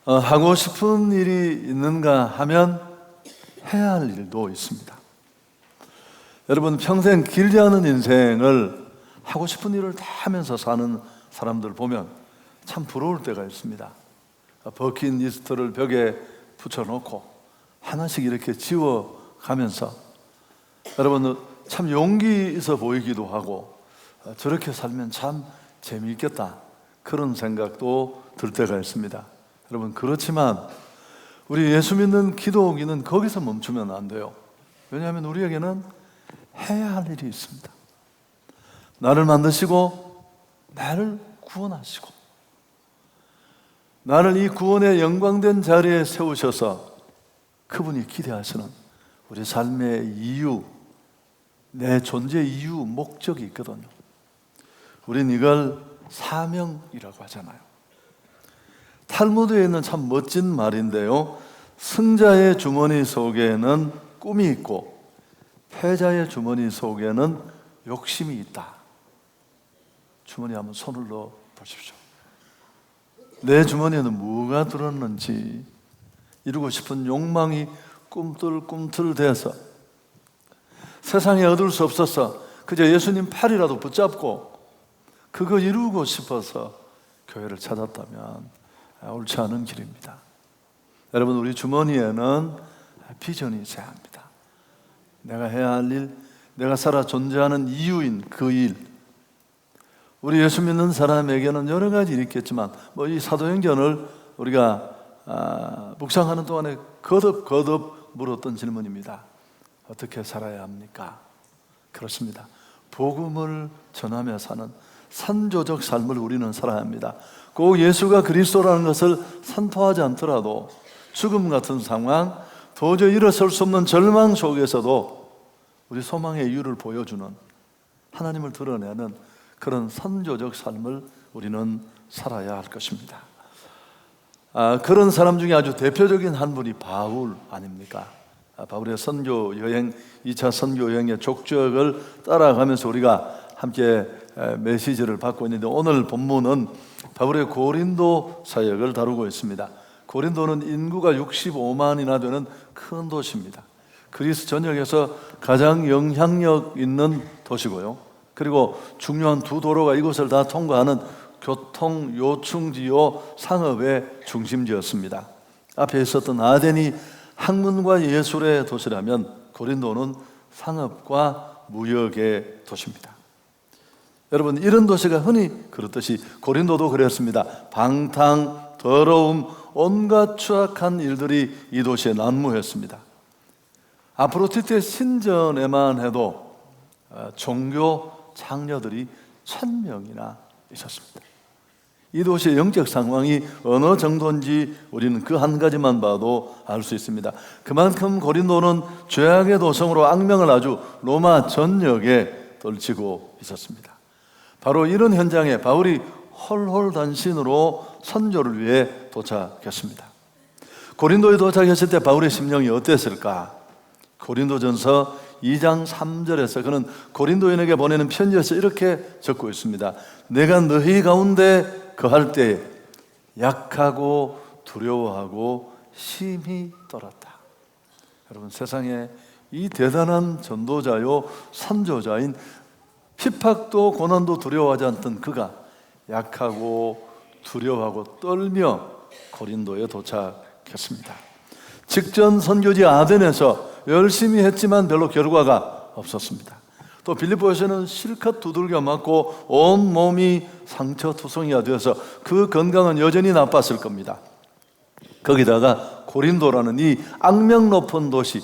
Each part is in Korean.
하고 싶은 일이 있는가 하면 해야 할 일도 있습니다. 여러분, 평생 길지 않은 인생을 하고 싶은 일을 다 하면서 사는 사람들 보면 참 부러울 때가 있습니다. 버킷리스트를 벽에 붙여놓고 하나씩 이렇게 지워가면서 여러분, 참 용기 있어 보이기도 하고 저렇게 살면 참 재미있겠다, 그런 생각도 들 때가 있습니다. 여러분, 그렇지만 우리 예수 믿는 기독인은 거기서 멈추면 안 돼요. 왜냐하면 우리에게는 해야 할 일이 있습니다. 나를 만드시고 나를 구원하시고 나를 이 구원의 영광된 자리에 세우셔서 그분이 기대하시는 우리 삶의 이유, 내 존재 이유, 목적이 있거든요. 우린 이걸 사명이라고 하잖아요. 탈무드에 있는 참 멋진 말인데요, 승자의 주머니 속에는 꿈이 있고 패자의 주머니 속에는 욕심이 있다. 주머니에 한번 손을 넣어 보십시오. 내 주머니에는 뭐가 들었는지, 이루고 싶은 욕망이 꿈틀꿈틀 대서 세상에 얻을 수 없어서 그저 예수님 팔이라도 붙잡고 그거 이루고 싶어서 교회를 찾았다면 옳지 않은 길입니다. 여러분, 우리 주머니에는 비전이 있어야 합니다. 내가 해야 할 일, 내가 살아 존재하는 이유인 그 일. 우리 예수 믿는 사람에게는 여러 가지 일이 있겠지만 이 사도행전을 우리가 묵상하는 동안에 거듭 물었던 질문입니다. 어떻게 살아야 합니까? 그렇습니다. 복음을 전하며 사는 선조적 삶을 우리는 살아야 합니다. 꼭 예수가 그리스도라는 것을 선포하지 않더라도 죽음 같은 상황, 도저히 일어설 수 없는 절망 속에서도 우리 소망의 이유를 보여주는, 하나님을 드러내는 그런 선조적 삶을 우리는 살아야 할 것입니다. 그런 사람 중에 아주 대표적인 한 분이 바울 아닙니까? 바울의 선교 여행, 2차 선교 여행의 족적을 따라가면서 우리가 함께 메시지를 받고 있는데, 오늘 본문은 바울의 고린도 사역을 다루고 있습니다. 고린도는 인구가 65만이나 되는 큰 도시입니다. 그리스 전역에서 가장 영향력 있는 도시고요, 그리고 중요한 두 도로가 이곳을 다 통과하는 교통 요충지요 상업의 중심지였습니다. 앞에 있었던 아덴이 학문과 예술의 도시라면 고린도는 상업과 무역의 도시입니다. 여러분, 이런 도시가 흔히 그렇듯이 고린도도 그랬습니다. 방탕, 더러움, 온갖 추악한 일들이 이 도시에 난무했습니다. 아프로디테 신전에만 해도 종교 창녀들이 1000명이나 있었습니다. 이 도시의 영적 상황이 어느 정도인지 우리는 그 한 가지만 봐도 알 수 있습니다. 그만큼 고린도는 죄악의 도성으로 악명을 아주 로마 전역에 떨치고 있었습니다. 바로 이런 현장에 바울이 홀홀단신으로 선교를 위해 도착했습니다. 고린도에 도착했을 때 바울의 심령이 어땠을까? 고린도전서 2장 3절에서 그는 고린도인에게 보내는 편지에서 이렇게 적고 있습니다. 내가 너희 가운데 거할 때 약하고 두려워하고 심히 떨었다. 여러분, 세상에 이 대단한 전도자요 선조자인, 핍박도 고난도 두려워하지 않던 그가 약하고 두려워하고 떨며 고린도에 도착했습니다. 직전 선교지 아덴에서 열심히 했지만 별로 결과가 없었습니다. 또 빌립보에서는 실컷 두들겨 맞고 온 몸이 상처투성이가 되어서 그 건강은 여전히 나빴을 겁니다. 거기다가 고린도라는 이 악명 높은 도시,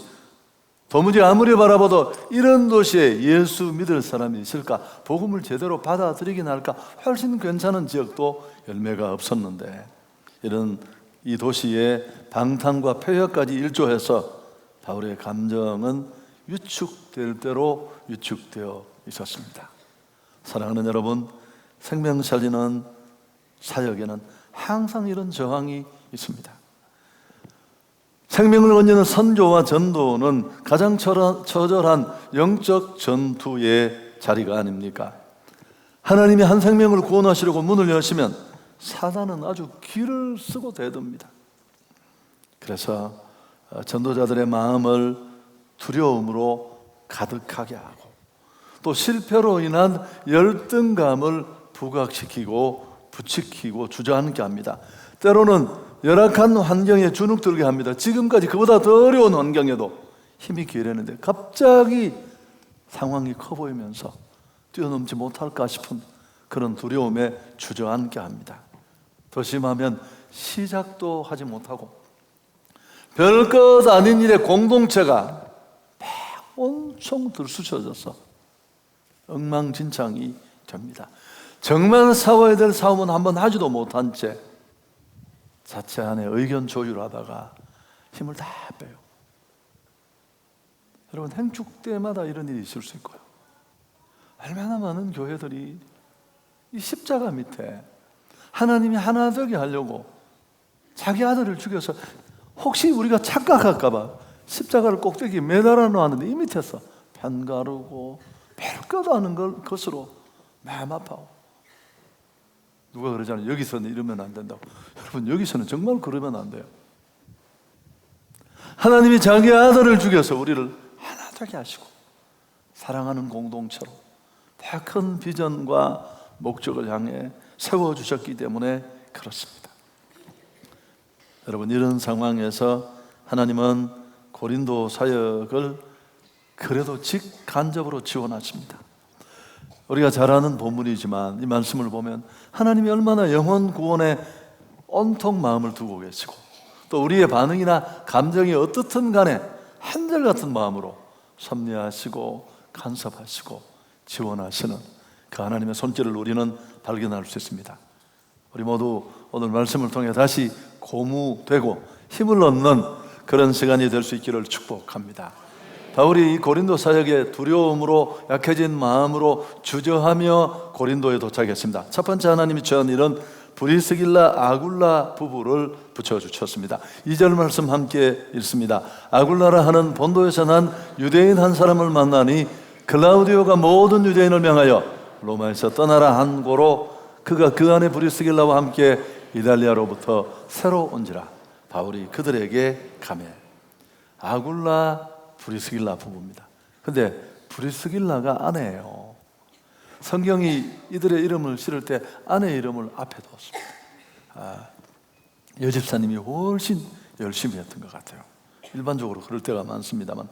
도무지 아무리 바라봐도 이런 도시에 예수 믿을 사람이 있을까, 복음을 제대로 받아들이긴 할까, 훨씬 괜찮은 지역도 열매가 없었는데, 이런 이 도시의 방탕과 폐허까지 일조해서 바울의 감정은 위축될 대로 위축되어 있었습니다. 사랑하는 여러분, 생명 살리는 사역에는 항상 이런 저항이 있습니다. 생명을 건지는 선교와 전도는 가장 처절한 영적 전투의 자리가 아닙니까? 하나님이 한 생명을 구원하시려고 문을 여시면 사단은 아주 기를 쓰고 대듭니다. 그래서 전도자들의 마음을 두려움으로 가득하게 하고 또 실패로 인한 열등감을 부각시키고 부추기고 주저앉게 합니다. 때로는 열악한 환경에 주눅들게 합니다. 지금까지 그보다 더 어려운 환경에도 힘이 기울었는데 갑자기 상황이 커 보이면서 뛰어넘지 못할까 싶은 그런 두려움에 주저앉게 합니다. 더 심하면 시작도 하지 못하고 별것 아닌 일에 공동체가 엄청 들쑤셔져서 엉망진창이 됩니다. 정말 싸워야 될 싸움은 한번 하지도 못한 채 자체 안에 의견 조율하다가 힘을 다 빼요. 여러분, 행축 때마다 이런 일이 있을 수 있고요. 얼마나 많은 교회들이 이 십자가 밑에 하나님이 하나 되게 하려고 자기 아들을 죽여서 혹시 우리가 착각할까 봐 십자가를 꼭대기에 매달아 놓았는데 이 밑에서 편가르고 별것도 아닌 것으로 마음 아파하고 누가 그러잖아요. 여기서는 이러면 안 된다고. 여러분, 여기서는 정말 그러면 안 돼요. 하나님이 자기 아들을 죽여서 우리를 하나 되게 하시고 사랑하는 공동체로 더 큰 비전과 목적을 향해 세워주셨기 때문에 그렇습니다. 여러분, 이런 상황에서 하나님은 고린도 사역을 그래도 직간접으로 지원하십니다. 우리가 잘 아는 본문이지만 이 말씀을 보면 하나님이 얼마나 영혼 구원에 온통 마음을 두고 계시고 또 우리의 반응이나 감정이 어떻든 간에 한결같은 마음으로 섭리하시고 간섭하시고 지원하시는 그 하나님의 손길을 우리는 발견할 수 있습니다. 우리 모두 오늘 말씀을 통해 다시 고무되고 힘을 얻는 그런 시간이 될 수 있기를 축복합니다. 바울이 이 고린도 사역의 두려움으로 약해진 마음으로 주저하며 고린도에 도착했습니다. 첫 번째 하나님이 처한 일은 브리스길라 아굴라 부부를 붙여주셨습니다. 2절 말씀 함께 읽습니다. 아굴라라 하는 본도에서 난 유대인 한 사람을 만나니 클라우디오가 모든 유대인을 명하여 로마에서 떠나라 한 고로 그가 그 안에 브리스길라와 함께 이달리아로부터 새로 온지라. 바울이 그들에게 가매. 아굴라 브리스길라 부부입니다. 근데 브리스길라가 아내예요. 성경이 이들의 이름을 실을 때 아내의 이름을 앞에 두었습니다. 여집사님이 훨씬 열심히 했던 것 같아요. 일반적으로 그럴 때가 많습니다만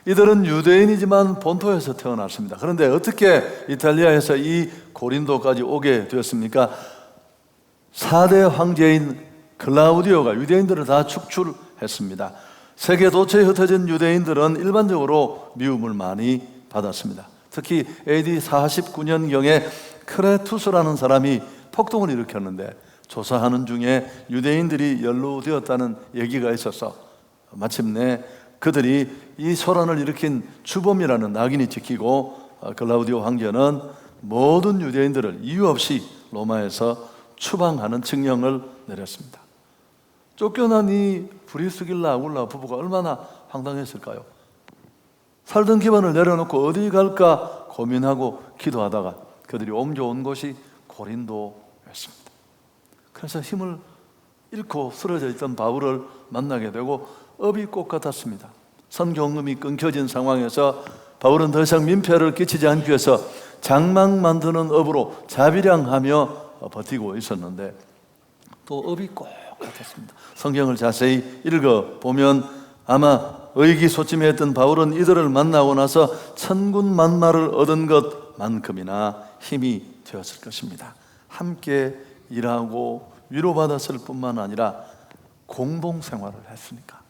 이들은 유대인이지만 본토에서 태어났습니다. 그런데 어떻게 이탈리아에서 이 고린도까지 오게 되었습니까? 4대 황제인 클라우디오가 유대인들을 다 축출했습니다. 세계 도처에 흩어진 유대인들은 일반적으로 미움을 많이 받았습니다. 특히 AD 49년경에 크레투스라는 사람이 폭동을 일으켰는데 조사하는 중에 유대인들이 연루되었다는 얘기가 있어서 마침내 그들이 이 소란을 일으킨 주범이라는 낙인이 찍히고 클라우디오 황제는 모든 유대인들을 이유 없이 로마에서 추방하는 칙령을 내렸습니다. 쫓겨난 이 브리스길라 아굴라 부부가 얼마나 황당했을까요? 살던 기반을 내려놓고 어디 갈까 고민하고 기도하다가 그들이 옮겨온 곳이 고린도였습니다. 그래서 힘을 잃고 쓰러져 있던 바울을 만나게 되고 업이 꽃 같았습니다. 선교응음이 끊겨진 상황에서 바울은 더 이상 민폐를 끼치지 않기 위해서 장막 만드는 업으로 자비량하며 버티고 있었는데 또 업이 꽃 같았습니다. 성경을 자세히 읽어보면 아마 의기소침했던 바울은 이들을 만나고 나서 천군만마를 얻은 것만큼이나 힘이 되었을 것입니다. 함께 일하고 위로받았을 뿐만 아니라 공동생활을 했으니까.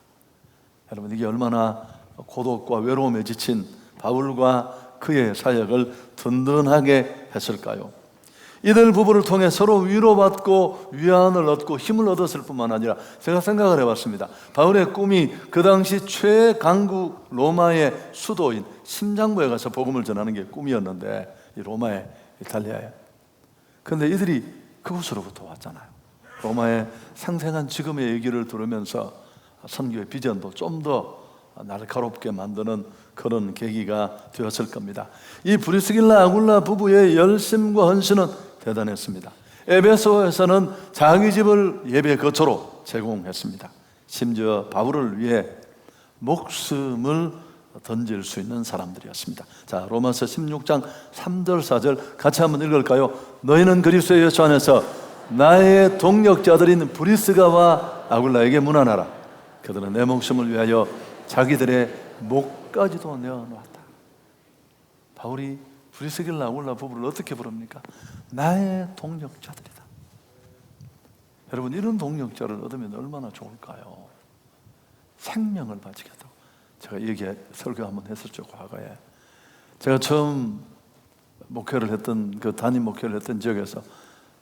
여러분, 이게 얼마나 고독과 외로움에 지친 바울과 그의 사역을 든든하게 했을까요? 이들 부부를 통해 서로 위로받고 위안을 얻고 힘을 얻었을 뿐만 아니라 제가 생각을 해봤습니다. 바울의 꿈이 그 당시 최강국 로마의 수도인 심장부에 가서 복음을 전하는 게 꿈이었는데 이 로마에 이탈리아에 그런데 이들이 그곳으로부터 왔잖아요. 로마의 생생한 지금의 얘기를 들으면서 선교의 비전도 좀 더 날카롭게 만드는 그런 계기가 되었을 겁니다. 이 브리스길라 아굴라 부부의 열심과 헌신은 대단했습니다. 에베소에서는 자기 집을 예배 거처로 제공했습니다. 심지어 바울을 위해 목숨을 던질 수 있는 사람들이었습니다. 자, 로마서 16장 3절 4절 같이 한번 읽을까요? 너희는 그리스도 예수 안에서 나의 동역자들인 브리스가와 아굴라에게 문안하라. 그들은 내 목숨을 위하여 자기들의 목까지도 내어놓았다. 바울이 브리스길라 아굴라 부부를 어떻게 부릅니까? 나의 동역자들이다. 여러분, 이런 동역자를 얻으면 얼마나 좋을까요? 생명을 바치겠다고. 제가 설교 한번 했었죠, 과거에. 제가 처음 목회를 했던, 그 담임 목회를 했던 지역에서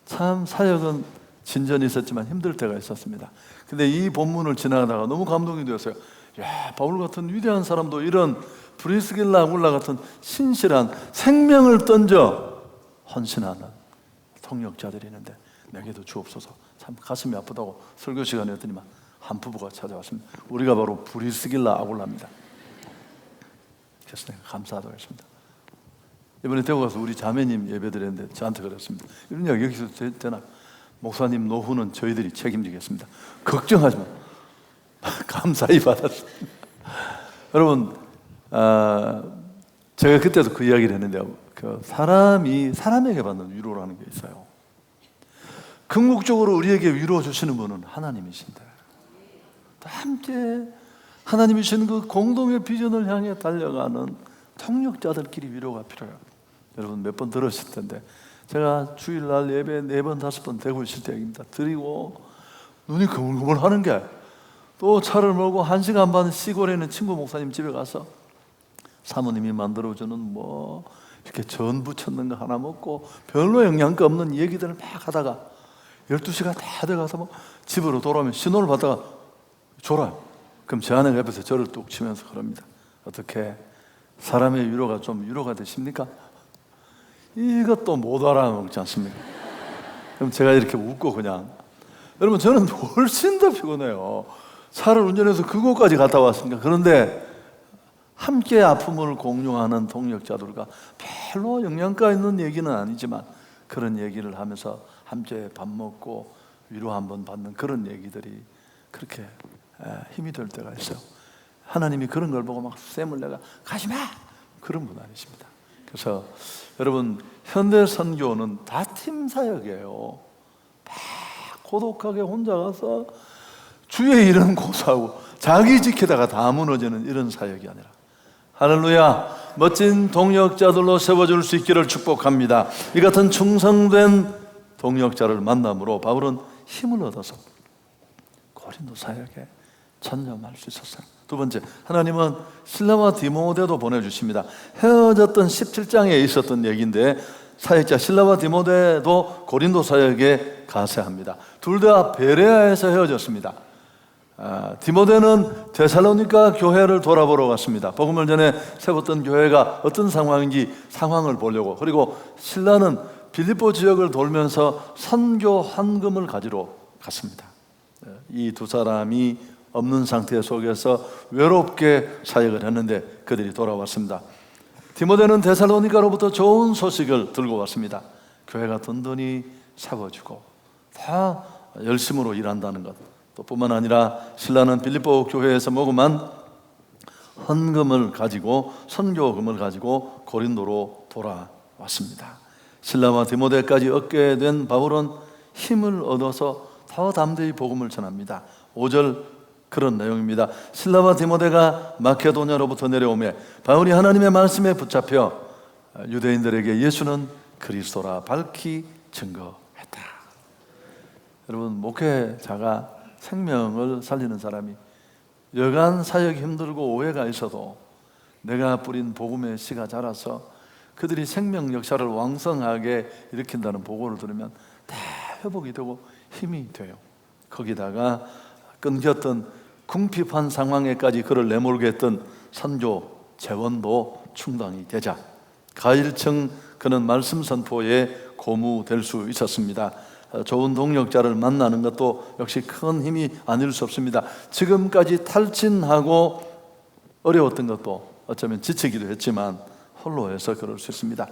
참 사역은 진전이 있었지만 힘들 때가 있었습니다. 근데 이 본문을 지나가다가 너무 감동이 되었어요. 야, 바울 같은 위대한 사람도 이런 브리스길라 아굴라 같은 신실한, 생명을 던져 헌신하는 동역자들이 있는데 내게도 주옵소서. 참 가슴이 아프다고 설교 시간이었더니만 한 부부가 찾아왔습니다. 우리가 바로 브리스길라 아굴라입니다. 그래서 내가 감사하다고 했습니다. 이번에 대구 가서 우리 자매님 예배드렸는데 저한테 그랬습니다. 이런 이야기 여기서 되나? 목사님 노후는 저희들이 책임지겠습니다. 걱정하지 마. 감사히 받았습니다. 여러분, 제가 그때도 그 이야기를 했는데, 그 사람이 사람에게 받는 위로라는 게 있어요. 궁극적으로 우리에게 위로 주시는 분은 하나님이신데, 또 함께 하나님이 주신 그 공동의 비전을 향해 달려가는 동력자들끼리 위로가 필요해요. 여러분 몇 번 들으실 텐데, 제가 주일날 예배 4번 5번 대구 있을 때 얘기입니다. 드리고 눈이 그물그물 하는 게, 또 차를 몰고 1시간 반 시골에 있는 친구 목사님 집에 가서 사모님이 만들어주는 뭐 이렇게 전 부쳤는 거 하나 먹고 별로 영양가 없는 얘기들을 막 하다가 12시가 다 돼가서 뭐 집으로 돌아오면 신호를 받다가 졸아요. 그럼 제 아내가 옆에서 저를 뚝 치면서 그럽니다. 어떻게 사람의 위로가 좀 위로가 되십니까? 이것도 못 알아먹지 않습니까? 그럼 제가 이렇게 웃고 그냥, 여러분 저는 훨씬 더 피곤해요. 차를 운전해서 그곳까지 갔다 왔습니다. 그런데 함께 아픔을 공유하는 동역자들과 별로 영양가 있는 얘기는 아니지만 그런 얘기를 하면서 함께 밥 먹고 위로 한번 받는 그런 얘기들이 그렇게 힘이 될 때가 있어요. 하나님이 그런 걸 보고 막 쌤을 내가 가지마! 그런 분 아니십니다. 그래서 여러분, 현대 선교는 다 팀 사역이에요. 다 고독하게 혼자 가서 주의 일은 고사하고 자기 지키다가 다 무너지는 이런 사역이 아니라, 할렐루야, 멋진 동역자들로 세워줄 수 있기를 축복합니다. 이 같은 충성된 동역자를 만남으로 바울은 힘을 얻어서 고린도 사역에 전념할 수 있었어요. 두 번째, 하나님은 실라와 디모데도 보내주십니다. 헤어졌던 17장에 있었던 얘기인데, 사역자 실라와 디모데도 고린도 사역에 가세합니다. 둘 다 베레아에서 헤어졌습니다. 디모데는 데살로니가 교회를 돌아보러 갔습니다. 복음을 전에 세웠던 교회가 어떤 상황인지 상황을 보려고. 그리고 실라는 빌립보 지역을 돌면서 선교 헌금을 가지러 갔습니다. 이 두 사람이 없는 상태 속에서 외롭게 사역을 했는데 그들이 돌아왔습니다. 디모데는 데살로니가로부터 좋은 소식을 들고 왔습니다. 교회가 든든히 세워지고 다 열심으로 일한다는 것. 또 뿐만 아니라 신라는 빌립보 교회에서 모금한 헌금을 가지고, 선교금을 가지고 고린도로 돌아왔습니다. 신라와 디모데까지 얻게 된 바울은 힘을 얻어서 더 담대히 복음을 전합니다. 5절 그런 내용입니다. 신라와 디모데가 마케도냐로부터 내려오매 바울이 하나님의 말씀에 붙잡혀 유대인들에게 예수는 그리스도라 밝히 증거했다. 여러분, 목회자가 생명을 살리는 사람이 여간 사역이 힘들고 오해가 있어도 내가 뿌린 복음의 씨가 자라서 그들이 생명 역사를 왕성하게 일으킨다는 보고를 들으면 다 회복이 되고 힘이 돼요. 거기다가 끊겼던 궁핍한 상황에까지 그를 내몰게 했던 선교 재원도 충당이 되자 가일층 그는 말씀 선포에 고무될 수 있었습니다. 좋은 동역자를 만나는 것도 역시 큰 힘이 아닐 수 없습니다. 지금까지 탈진하고 어려웠던 것도 어쩌면 지치기도 했지만 홀로 해서 그럴 수 있습니다.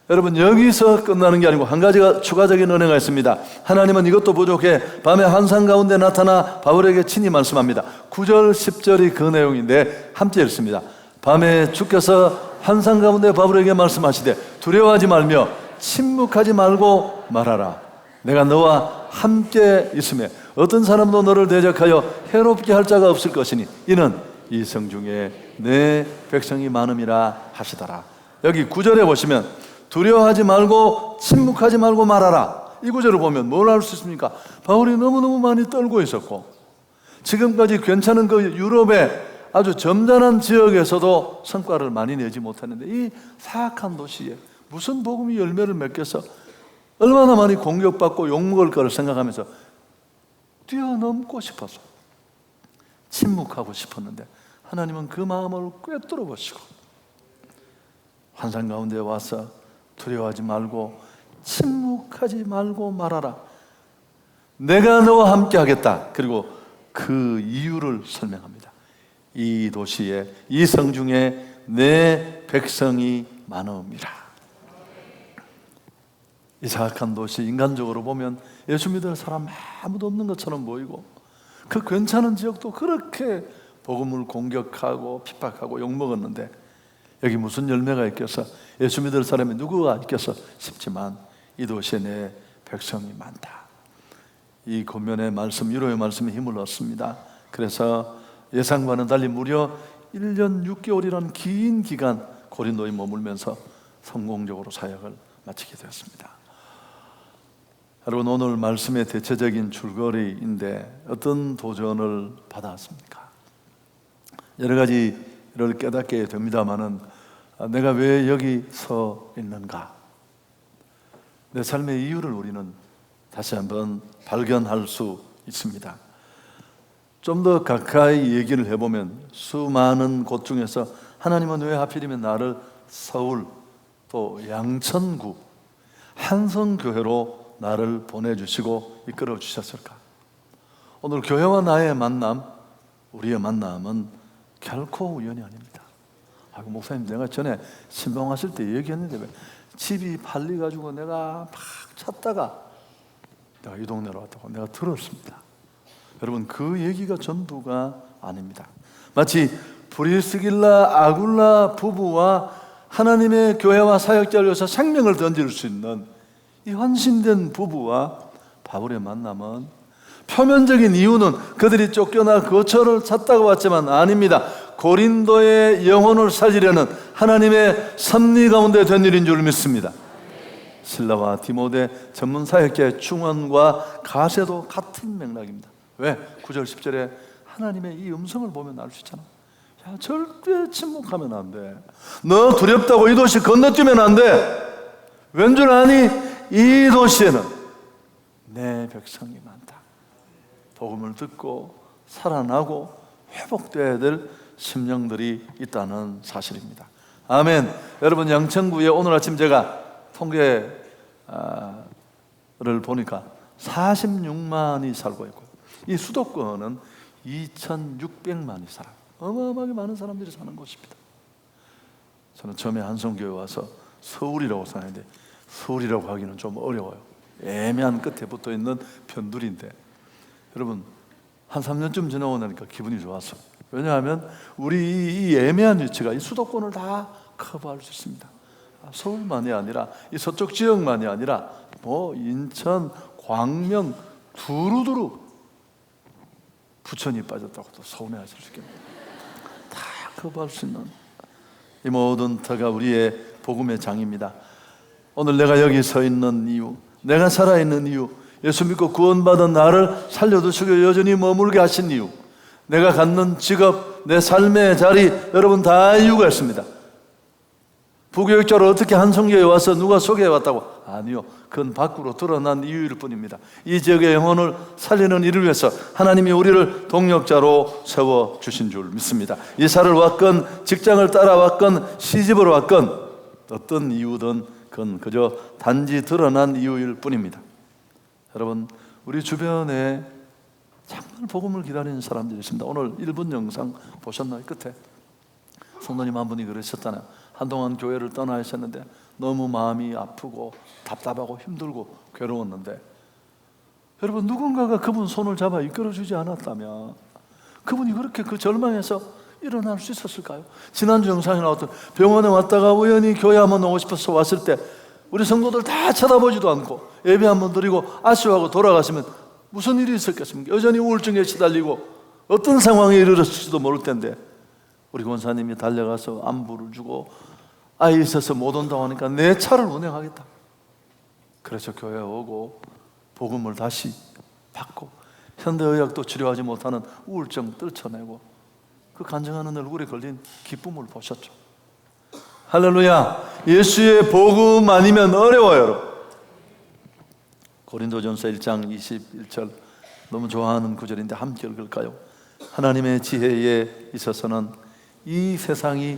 여러분, 여기서 끝나는 게 아니고 한 가지가 추가적인 은혜가 있습니다. 하나님은 이것도 부족해 밤에 환상 가운데 나타나 바울에게 친히 말씀합니다. 9절 10절이 그 내용인데 함께 읽습니다. 밤에 주께서 환상 가운데 바울에게 말씀하시되 두려워하지 말며 침묵하지 말고 말하라. 내가 너와 함께 있으며 어떤 사람도 너를 대적하여 해롭게 할 자가 없을 것이니 이는 이성 중에 내 백성이 많음이라 하시더라. 여기 9절에 보시면 두려워하지 말고 침묵하지 말고 말하라. 이 구절을 보면 뭘 알 수 있습니까? 바울이 너무너무 많이 떨고 있었고 지금까지 괜찮은 그 유럽의 아주 점잖은 지역에서도 성과를 많이 내지 못했는데 이 사악한 도시에 무슨 복음이 열매를 맺겠어? 얼마나 많이 공격받고 욕먹을 거를 생각하면서 뛰어넘고 싶어서 침묵하고 싶었는데 하나님은 그 마음을 꿰뚫어 보시고 환상 가운데 와서 두려워하지 말고 침묵하지 말고 말하라. 내가 너와 함께 하겠다. 그리고 그 이유를 설명합니다. 이 도시에 이 성중에 내 백성이 많음이라. 이 사악한 도시 인간적으로 보면 예수 믿을 사람 아무도 없는 것처럼 보이고 그 괜찮은 지역도 그렇게 복음을 공격하고 핍박하고 욕먹었는데 여기 무슨 열매가 있겠어? 예수 믿을 사람이 누구가 있겠어? 싶지만 이 도시에 내 백성이 많다. 이 권면의 말씀, 위로의 말씀에 힘을 얻습니다. 그래서 예상과는 달리 무려 1년 6개월이라는 긴 기간 고린도에 머물면서 성공적으로 사역을 마치게 되었습니다. 여러분, 오늘 말씀의 대체적인 줄거리인데 어떤 도전을 받았습니까? 여러 가지를 깨닫게 됩니다마는 내가 왜 여기 서 있는가? 내 삶의 이유를 우리는 다시 한번 발견할 수 있습니다. 좀 더 가까이 얘기를 해보면 수많은 곳 중에서 하나님은 왜 하필이면 나를 서울 또 양천구 한성교회로 나를 보내주시고 이끌어 주셨을까? 오늘 교회와 나의 만남, 우리의 만남은 결코 우연이 아닙니다. 아이고, 목사님, 내가 전에 신방하실 때 얘기했는데 왜 집이 팔려가지고 내가 막 찾다가 내가 이 동네로 왔다고 내가 들었습니다. 여러분, 그 얘기가 전부가 아닙니다. 마치 브리스길라 아굴라 부부와 하나님의 교회와 사역자를 위해서 생명을 던질 수 있는 이 헌신된 부부와 바울의 만남은 표면적인 이유는 그들이 쫓겨나 거처를 찾다가 왔지만 아닙니다. 고린도의 영혼을 살리려는 하나님의 섭리 가운데 된 일인 줄 믿습니다. 실라와 디모데 전문 사역자의 충원과 가세도 같은 맥락입니다. 왜? 9절 10절에 하나님의 이 음성을 보면 알 수 있잖아. 야, 절대 침묵하면 안 돼. 너 두렵다고 이 도시 건너뛰면 안 돼. 왠 줄 아니? 이 도시에는 내 백성이 많다. 복음을 듣고 살아나고 회복되어야 될 심령들이 있다는 사실입니다. 아멘. 여러분, 양천구에 오늘 아침 제가 통계를 보니까 46만이 살고 있고요. 이 수도권은 2,600만이 살아요. 어마어마하게 많은 사람들이 사는 곳입니다. 저는 처음에 한성교회 와서 서울이라고 생각했는데 서울이라고 하기는 좀 어려워요. 애매한 끝에 붙어있는 편둘인데 여러분, 한 3년쯤 지나고 나니까 기분이 좋았어요. 왜냐하면 우리 이 애매한 위치가 이 수도권을 다 커버할 수 있습니다. 서울만이 아니라 이 서쪽 지역만이 아니라 인천, 광명, 두루두루 부천이 빠졌다고도 서운해하실 수 있겠네요. 다 커버할 수 있는 이 모든 터가 우리의 복음의 장입니다. 오늘 내가 여기 서 있는 이유, 내가 살아있는 이유, 예수 믿고 구원받은 나를 살려두시고 여전히 머물게 하신 이유, 내가 갖는 직업, 내 삶의 자리, 여러분 다 이유가 있습니다. 부교육자로 어떻게 한성교에 와서 누가 소개해왔다고? 아니요, 그건 밖으로 드러난 이유일 뿐입니다. 이 지역의 영혼을 살리는 일을 위해서 하나님이 우리를 동력자로 세워주신 줄 믿습니다. 이사를 왔건 직장을 따라왔건 시집을 왔건 어떤 이유든 그건 그저 단지 드러난 이유일 뿐입니다. 여러분, 우리 주변에 정말 복음을 기다리는 사람들이 있습니다. 오늘 1분 영상 보셨나요? 끝에 성도님 한 분이 그러셨잖아요. 한동안 교회를 떠나 하셨는데 너무 마음이 아프고 답답하고 힘들고 괴로웠는데, 여러분 누군가가 그분 손을 잡아 이끌어주지 않았다면 그분이 그렇게 그 절망에서 일어날 수 있었을까요? 지난주 영상에 나왔던 병원에 왔다가 우연히 교회 한번 오고 싶어서 왔을 때 우리 성도들 다 쳐다보지도 않고 예배 한번 드리고 아쉬워하고 돌아가시면 무슨 일이 있었겠습니까? 여전히 우울증에 시달리고 어떤 상황에 이르렀을지도 모를 텐데, 우리 권사님이 달려가서 안부를 주고 아이 있어서 못 온다고 하니까 내 차를 운행하겠다. 그래서 교회에 오고 복음을 다시 받고 현대의학도 치료하지 못하는 우울증 떨쳐내고 그 간증하는 얼굴에 걸린 기쁨을 보셨죠. 할렐루야. 예수의 복음 아니면 어려워요, 여러분. 고린도전서 1장 21절 너무 좋아하는 구절인데 함께 읽을까요? 하나님의 지혜에 있어서는 이 세상이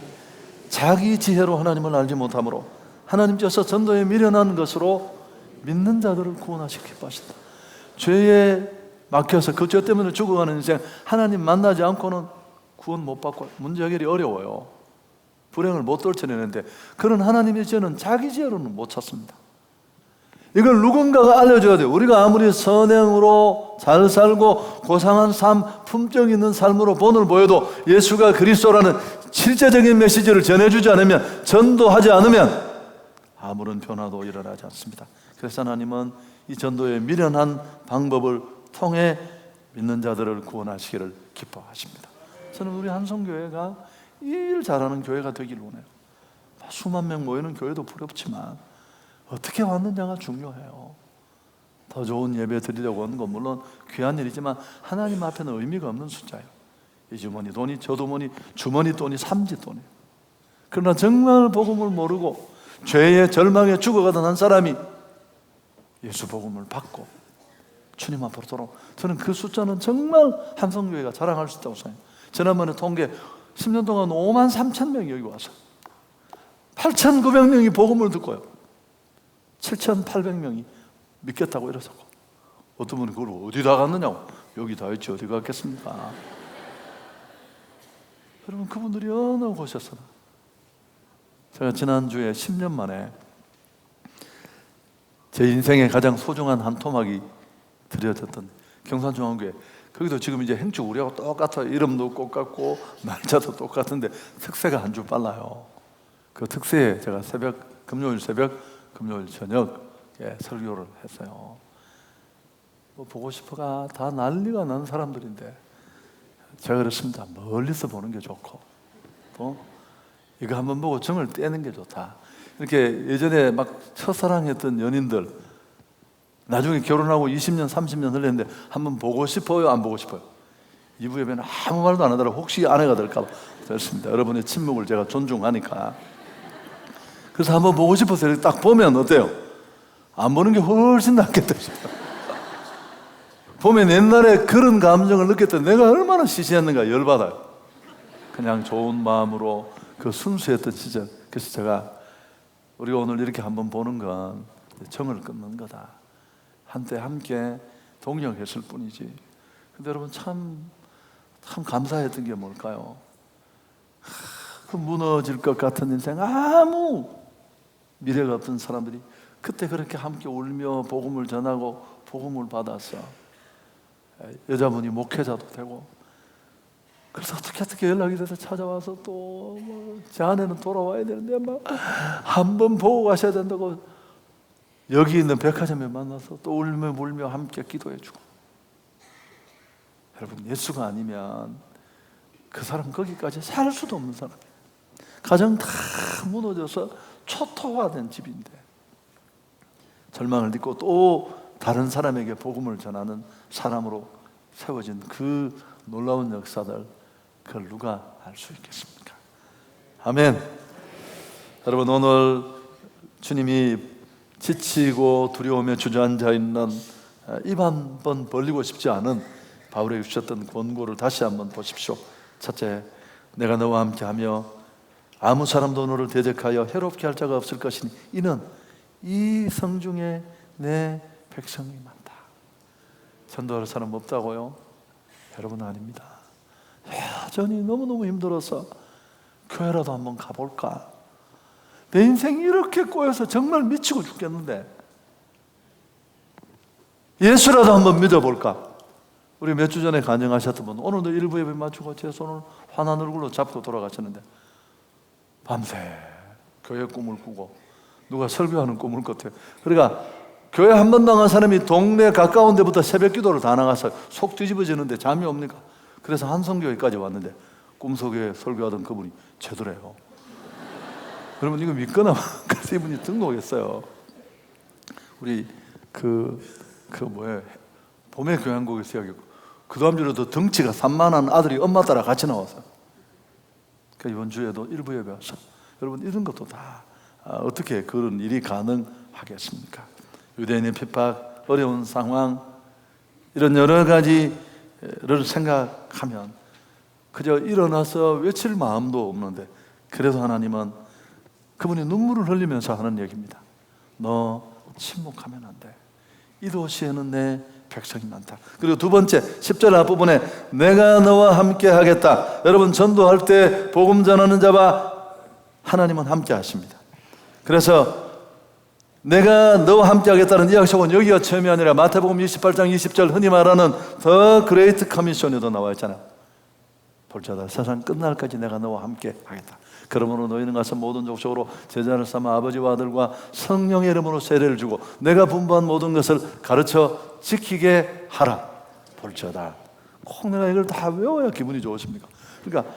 자기 지혜로 하나님을 알지 못하므로 하나님께서 전도에 미련한 것으로 믿는 자들을 구원하시기 기뻐하신다. 죄에 막혀서 그 죄 때문에 죽어가는 인생, 하나님 만나지 않고는 구원 못 받고 문제 해결이 어려워요. 불행을 못 떨쳐내는데 그런 하나님의 지혜는 자기 지혜로는 못 찾습니다. 이걸 누군가가 알려줘야 돼요. 우리가 아무리 선행으로 잘 살고 고상한 삶, 품격 있는 삶으로 본을 보여도 예수가 그리스도라는 실제적인 메시지를 전해주지 않으면, 전도하지 않으면 아무런 변화도 일어나지 않습니다. 그래서 하나님은 이 전도의 미련한 방법을 통해 믿는 자들을 구원하시기를 기뻐하십니다. 저는 우리 한성교회가 이 일 잘하는 교회가 되길 원해요. 수만 명 모이는 교회도 부럽지만 어떻게 왔느냐가 중요해요. 더 좋은 예배 드리려고 하는 건 물론 귀한 일이지만 하나님 앞에는 의미가 없는 숫자예요. 이 주머니 돈이 저 주머니 돈이 삼지돈이에요. 그러나 정말 복음을 모르고 죄의 절망에 죽어가던 한 사람이 예수 복음을 받고 주님 앞으로 돌아오고, 저는 그 숫자는 정말 한성교회가 자랑할 수 있다고 생각해요. 지난번에 통계 10년 동안 5만 3천 명이 여기 와서 8,900명이 복음을 듣고요, 7,800명이 믿겠다고 이러셨고, 어떤 분이 그걸 어디다 갔느냐고, 여기 다 있지 어디 갔겠습니까? 여러분 그분들이 어느 곳이었어요? 제가 지난주에 10년 만에 제 인생의 가장 소중한 한 토막이 드려졌던 경산중앙교회, 거기도 지금 이제 행주 우리하고 똑같아요. 이름도 똑같고 날짜도 똑같은데 특세가 한 주 빨라요. 그 특세에 제가 금요일 새벽, 금요일 저녁 설교를 했어요. 뭐 보고 싶어가 다 난리가 난 사람들인데 제가 그랬습니다. 멀리서 보는 게 좋고 이거 한번 보고 정을 떼는 게 좋다. 이렇게 예전에 막 첫사랑했던 연인들 나중에 결혼하고 20년 30년 흘렸는데 한번 보고 싶어요, 안 보고 싶어요? 이부 예배는 아무 말도 안 하더라고. 혹시 아내가 될까 봐. 그렇습니다. 여러분의 침묵을 제가 존중하니까. 그래서 한번 보고 싶어서 이렇게 딱 보면 어때요? 안 보는 게 훨씬 낫겠다 싶어요. 보면 옛날에 그런 감정을 느꼈던 내가 얼마나 시시했는가 열받아요. 그냥 좋은 마음으로 그 순수했던 시절. 그래서 제가 우리가 오늘 이렇게 한번 보는 건 정을 끊는 거다. 한때 함께 동력했을 뿐이지. 근데 여러분 참 감사했던 게 뭘까요? 그 무너질 것 같은 인생, 아무 미래가 없던 사람들이 그때 그렇게 함께 울며 복음을 전하고 복음을 받았어. 여자분이 목회자도 되고, 그래서 어떻게 연락이 돼서 찾아와서 또 제 아내는 돌아와야 되는데 막 한 번 보고 가셔야 된다고 여기 있는 백화점에 만나서 또 울며 함께 기도해주고. 여러분 예수가 아니면 그 사람 거기까지 살 수도 없는 사람이에요. 가정 다 무너져서 초토화된 집인데 절망을 딛고 또 다른 사람에게 복음을 전하는 사람으로 세워진 그 놀라운 역사들, 그걸 누가 알 수 있겠습니까? 아멘. 여러분 오늘 주님이 지치고 두려움에 주저앉아 있는 입 한 번 벌리고 싶지 않은 바울에게 주셨던 권고를 다시 한번 보십시오. 첫째, 내가 너와 함께하며 아무 사람도 너를 대적하여 해롭게 할 자가 없을 것이니 이는 이 성중에 내 백성이 많다. 전도할 사람 없다고요? 여러분 아닙니다. 여전히 너무너무 힘들어서 교회라도 한번 가볼까? 내 인생이 이렇게 꼬여서 정말 미치고 죽겠는데 예수라도 한번 믿어볼까? 우리 몇 주 전에 간증하셨던 분 오늘도 일부 예배 마치고 제 손을 환한 얼굴로 잡고 돌아가셨는데 밤새 교회 꿈을 꾸고 누가 설교하는 꿈을 꿨대요. 그러니까 교회 한 번 나간 사람이 동네 가까운 데부터 새벽 기도를 다 나가서 속 뒤집어지는데 잠이 옵니까? 그래서 한성교회까지 왔는데 꿈속에 설교하던 그분이 제도래요. 여러분 이거 믿거나 그래서 이분이 등록했어요. 우리 봄의 교향곡에서 이야기했고 그 다음 주에도 덩치가 산만한 아들이 엄마 따라 같이 나와서 그러니까 이번 주에도 일부 예배 와서 여러분 이런 것도 다 어떻게 그런 일이 가능하겠습니까? 유대인의 핍박, 어려운 상황 이런 여러 가지를 생각하면 그저 일어나서 외칠 마음도 없는데 그래도 하나님은 그분이 눈물을 흘리면서 하는 얘기입니다. 너 침묵하면 안 돼. 이 도시에는 내 백성이 많다. 그리고 두 번째 10절 앞부분에 내가 너와 함께 하겠다. 여러분 전도할 때 복음 전하는 자와 하나님은 함께 하십니다. 그래서 내가 너와 함께 하겠다는 이 약속은 여기가 처음이 아니라 마태복음 28장 20절 흔히 말하는 더 그레이트 커미션에도 나와 있잖아요. 볼지어다 세상 끝날까지 내가 너와 함께 하겠다. 그러므로 너희는 가서 모든 족속으로 제자를 삼아 아버지와 아들과 성령의 이름으로 세례를 주고 내가 분부한 모든 것을 가르쳐 지키게 하라. 볼지어다. 꼭 내가 이걸 다 외워야 기분이 좋으십니까? 그러니까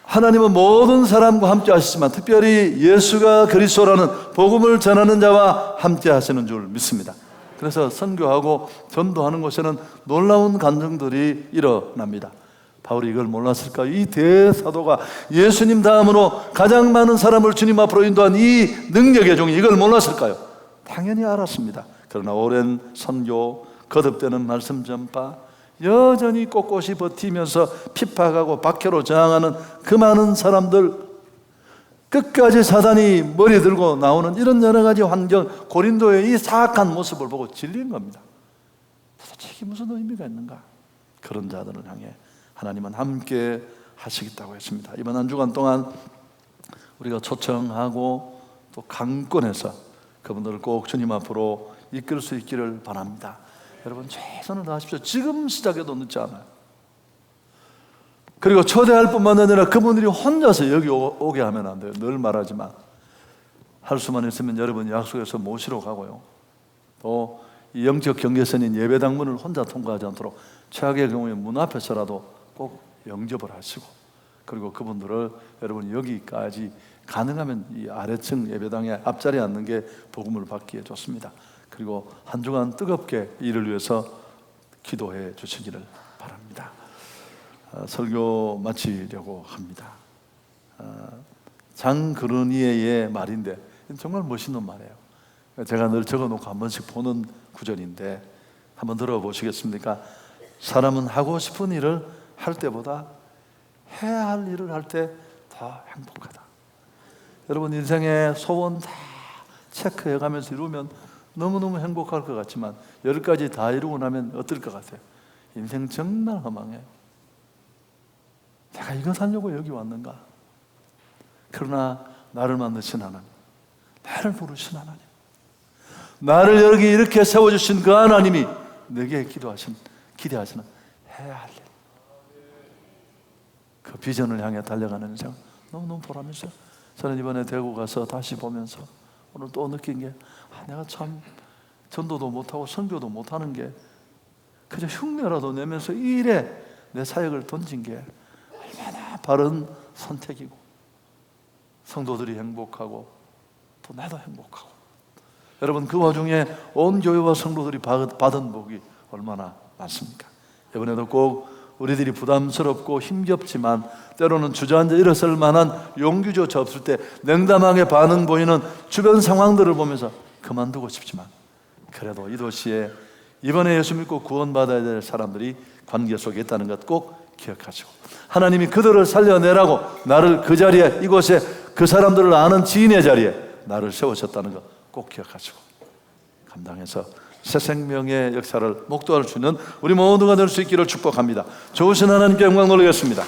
하나님은 모든 사람과 함께 하시지만 특별히 예수가 그리스도라는 복음을 전하는 자와 함께 하시는 줄 믿습니다. 그래서 선교하고 전도하는 곳에는 놀라운 간증들이 일어납니다. 바울이 이걸 몰랐을까요? 이 대사도가 예수님 다음으로 가장 많은 사람을 주님 앞으로 인도한 이 능력의 종이 이걸 몰랐을까요? 당연히 알았습니다. 그러나 오랜 선교, 거듭되는 말씀 전파, 여전히 꼿꼿이 버티면서 핍박하고 박해로 저항하는 그 많은 사람들, 끝까지 사단이 머리 들고 나오는 이런 여러 가지 환경, 고린도의 이 사악한 모습을 보고 질린 겁니다. 도대체 이게 무슨 의미가 있는가? 그런 자들을 향해 하나님은 함께 하시겠다고 했습니다. 이번 한 주간 동안 우리가 초청하고 또 강권해서 그분들을 꼭 주님 앞으로 이끌 수 있기를 바랍니다. 여러분 최선을 다하십시오. 지금 시작해도 늦지 않아요. 그리고 초대할 뿐만 아니라 그분들이 혼자서 여기 오게 하면 안 돼요. 늘 말하지만 할 수만 있으면 여러분 약속해서 모시러 가고요. 또 이 영적 경계선인 예배당문을 혼자 통과하지 않도록 최악의 경우에 문 앞에서라도 꼭 영접을 하시고 그리고 그분들을 여러분 여기까지 가능하면 이 아래층 예배당에 앞자리에 앉는 게 복음을 받기에 좋습니다. 그리고 한 주간 뜨겁게 이를 위해서 기도해 주시기를 바랍니다. 설교 마치려고 합니다. 장그르니에의 말인데 정말 멋있는 말이에요. 제가 늘 적어놓고 한 번씩 보는 구절인데 한번 들어보시겠습니까? 사람은 하고 싶은 일을 할 때보다 해야 할 일을 할 때 더 행복하다. 여러분 인생의 소원 다 체크해가면서 이루면 너무너무 행복할 것 같지만 10가지 다 이루고 나면 어떨 것 같아요? 인생 정말 허망해요. 내가 이거 살려고 여기 왔는가? 그러나 나를 만드신 하나님, 나를 부르신 하나님, 나를 여기 이렇게 세워주신 그 하나님이 내게 기대하시는 해야 할 일, 그 비전을 향해 달려가는 인생 너무너무 보람있어요. 저는 이번에 대구 가서 다시 보면서 오늘 또 느낀 게 내가 참 전도도 못하고 선교도 못하는 게 그저 흉내라도 내면서 이 일에 내 사역을 던진 게 얼마나 바른 선택이고 성도들이 행복하고 또 나도 행복하고 여러분 그 와중에 온 교회와 성도들이 받은 복이 얼마나 많습니까? 이번에도 꼭 우리들이 부담스럽고 힘겹지만 때로는 주저앉아 일어설 만한 용기조차 없을 때 냉담하게 반응 보이는 주변 상황들을 보면서 그만두고 싶지만 그래도 이 도시에 이번에 예수 믿고 구원받아야 될 사람들이 관계 속에 있다는 것 꼭 기억하시고 하나님이 그들을 살려내라고 나를 그 자리에 이곳에 그 사람들을 아는 지인의 자리에 나를 세우셨다는 것 꼭 기억하시고 감당해서 새 생명의 역사를 목도할 수 있는 우리 모두가 될 수 있기를 축복합니다. 좋으신 하나님께 영광 돌리겠습니다.